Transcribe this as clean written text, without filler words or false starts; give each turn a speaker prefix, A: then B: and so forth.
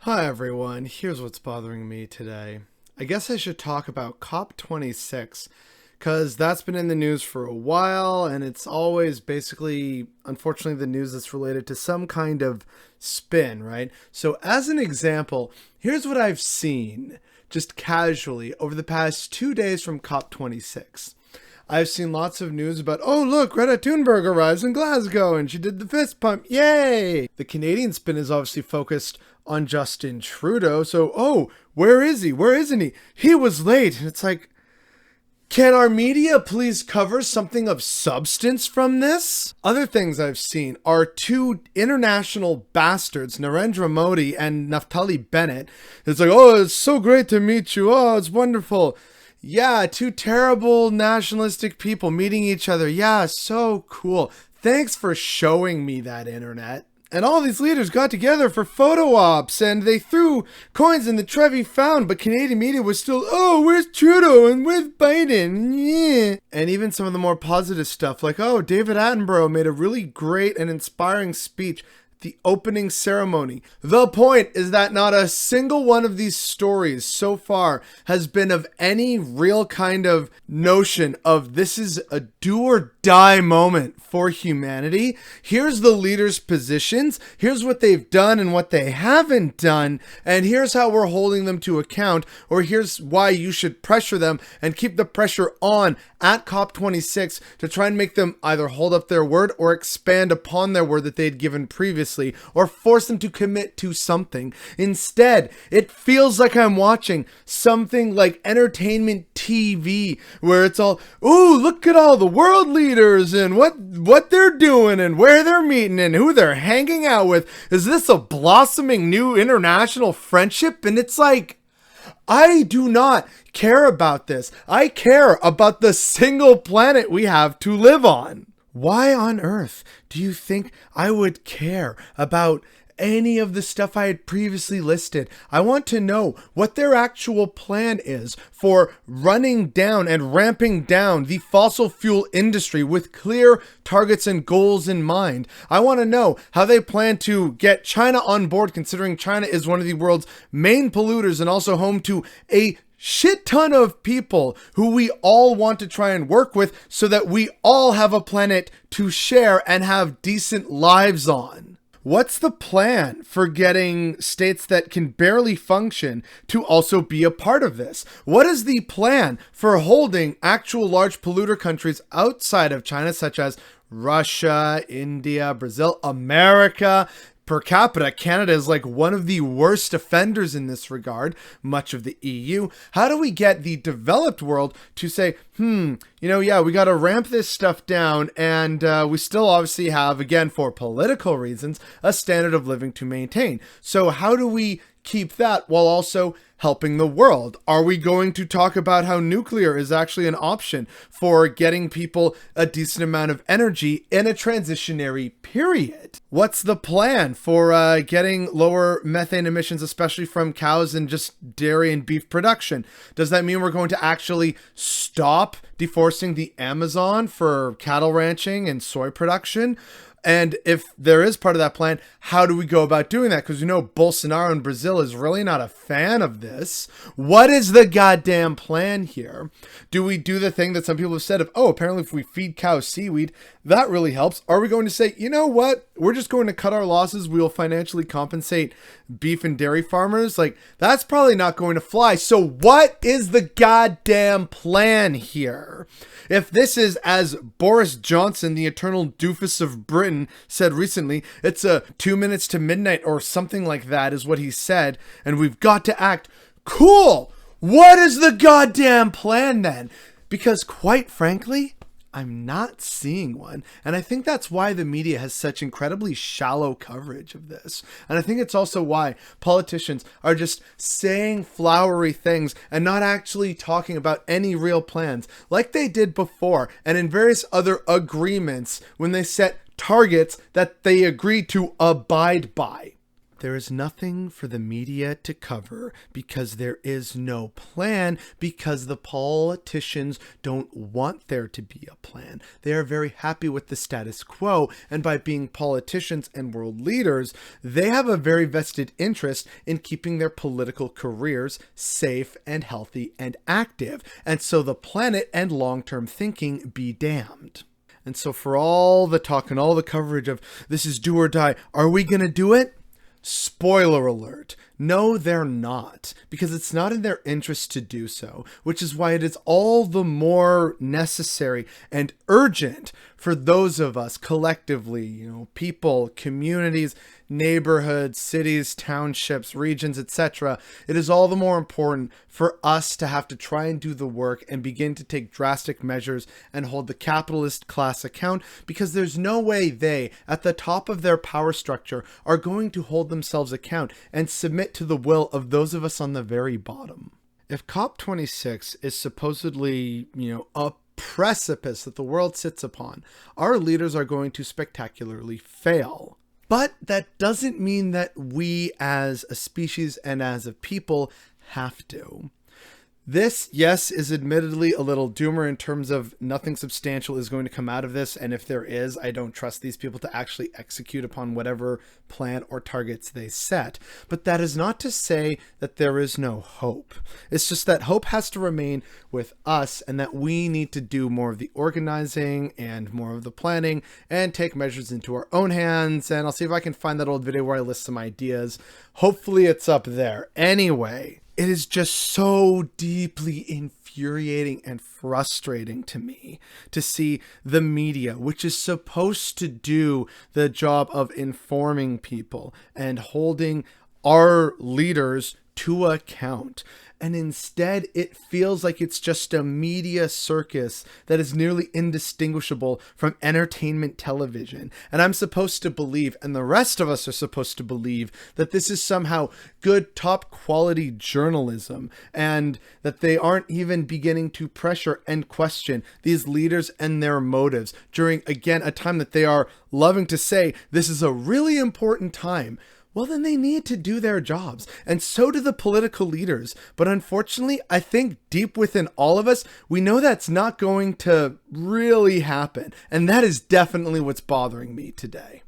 A: Hi everyone, here's what's bothering me today. I guess I should talk about COP26, because that's been in the news for a while, and it's always basically, unfortunately, the news that's related to some kind of spin, right? So as an example, here's what I've seen, just casually, over the past 2 days from COP26. I've seen lots of news about, oh look, Greta Thunberg arrives in Glasgow and she did the fist pump, yay! The Canadian spin is obviously focused on Justin Trudeau, so, oh, where is he? Where isn't he? He was late. And it's like, can our media please cover something of substance from this? Other things I've seen are two international bastards, Narendra Modi and Naftali Bennett. It's like, oh, it's so great to meet you. Oh, it's wonderful. Yeah, two terrible nationalistic people meeting each other. Yeah, so cool. Thanks for showing me that, internet. And all these leaders got together for photo ops and they threw coins in the Trevi Fountain, but Canadian media was still, oh, where's Trudeau and where's Biden? Yeah. And even some of the more positive stuff like, oh, David Attenborough made a really great and inspiring speech at the opening ceremony. The point is that not a single one of these stories so far has been of any real kind of notion of this is a do or die moment for humanity. Here's the leaders' positions. Here's what they've done and what they haven't done. And here's how we're holding them to account. Or here's why you should pressure them and keep the pressure on at COP26 to try and make them either hold up their word or expand upon their word that they'd given previously, or force them to commit to something. Instead, it feels like I'm watching something like entertainment TV, where it's all, ooh, look at all the world leaders and what they're doing and where they're meeting and who they're hanging out with. Is this a blossoming new international friendship? And it's like, I do not care about this. I care about the single planet we have to live on. Why on earth do you think I would care about any of the stuff I had previously listed? I want to know what their actual plan is for running down and ramping down the fossil fuel industry with clear targets and goals in mind. I want to know how they plan to get China on board, considering China is one of the world's main polluters and also home to a shit ton of people who we all want to try and work with so that we all have a planet to share and have decent lives on. What's the plan for getting states that can barely function to also be a part of this? What is the plan for holding actual large polluter countries outside of China, such as Russia, India, Brazil, America? Per capita, Canada is like one of the worst offenders in this regard, much of the EU. How do we get the developed world to say, yeah, we got to ramp this stuff down, and we still obviously have, again, for political reasons, a standard of living to maintain. So how do we keep that while also helping the world? Are we going to talk about how nuclear is actually an option for getting people a decent amount of energy in a transitionary period? What's the plan for getting lower methane emissions, especially from cows and just dairy and beef production? Does that mean we're going to actually stop deforesting the Amazon for cattle ranching and soy production? And if there is part of that plan, how do we go about doing that? Because Bolsonaro in Brazil is really not a fan of this. What is the goddamn plan here? Do we do the thing that some people have said of, oh, apparently if we feed cows seaweed, that really helps? Are we going to say, you know what? We're just going to cut our losses. We will financially compensate beef and dairy farmers. Like, that's probably not going to fly. So what is the goddamn plan here? If this is, as Boris Johnson, the eternal doofus of Britain, said recently, it's a 2 minutes to midnight or something like that is what he said, and we've got to act. Cool! What is the goddamn plan then? Because quite frankly, I'm not seeing one. And I think that's why the media has such incredibly shallow coverage of this. And I think it's also why politicians are just saying flowery things and not actually talking about any real plans like they did before and in various other agreements when they set targets that they agreed to abide by. there is nothing for the media to cover because there is no plan, because the politicians don't want there to be a plan. They are very happy with the status quo, and by being politicians and world leaders, they have a very vested interest in keeping their political careers safe and healthy and active. And so the planet and long-term thinking be damned. And so for all the talk and all the coverage of this is do or die, are we going to do it? Spoiler alert. No, they're not, because it's not in their interest to do so, which is why it is all the more necessary and urgent for those of us collectively, people, communities, neighborhoods, cities, townships, regions, etc. It is all the more important for us to have to try and do the work and begin to take drastic measures and hold the capitalist class account, because there's no way they, at the top of their power structure, are going to hold themselves account and submit to the will of those of us on the very bottom. If COP26 is supposedly, a precipice that the world sits upon, our leaders are going to spectacularly fail. But that doesn't mean that we as a species and as a people have to. This, yes, is admittedly a little doomer in terms of nothing substantial is going to come out of this. And if there is, I don't trust these people to actually execute upon whatever plan or targets they set. But that is not to say that there is no hope. It's just that hope has to remain with us, and that we need to do more of the organizing and more of the planning and take measures into our own hands. And I'll see if I can find that old video where I list some ideas. Hopefully it's up there. Anyway, it is just so deeply infuriating and frustrating to me to see the media, which is supposed to do the job of informing people and holding our leaders to account. And instead, it feels like it's just a media circus that is nearly indistinguishable from entertainment television. And I'm supposed to believe, and the rest of us are supposed to believe, that this is somehow good, top quality journalism, and that they aren't even beginning to pressure and question these leaders and their motives during, again, a time that they are loving to say, this is a really important time. Well, then they need to do their jobs, and so do the political leaders. But unfortunately, I think deep within all of us, we know that's not going to really happen. And that is definitely what's bothering me today.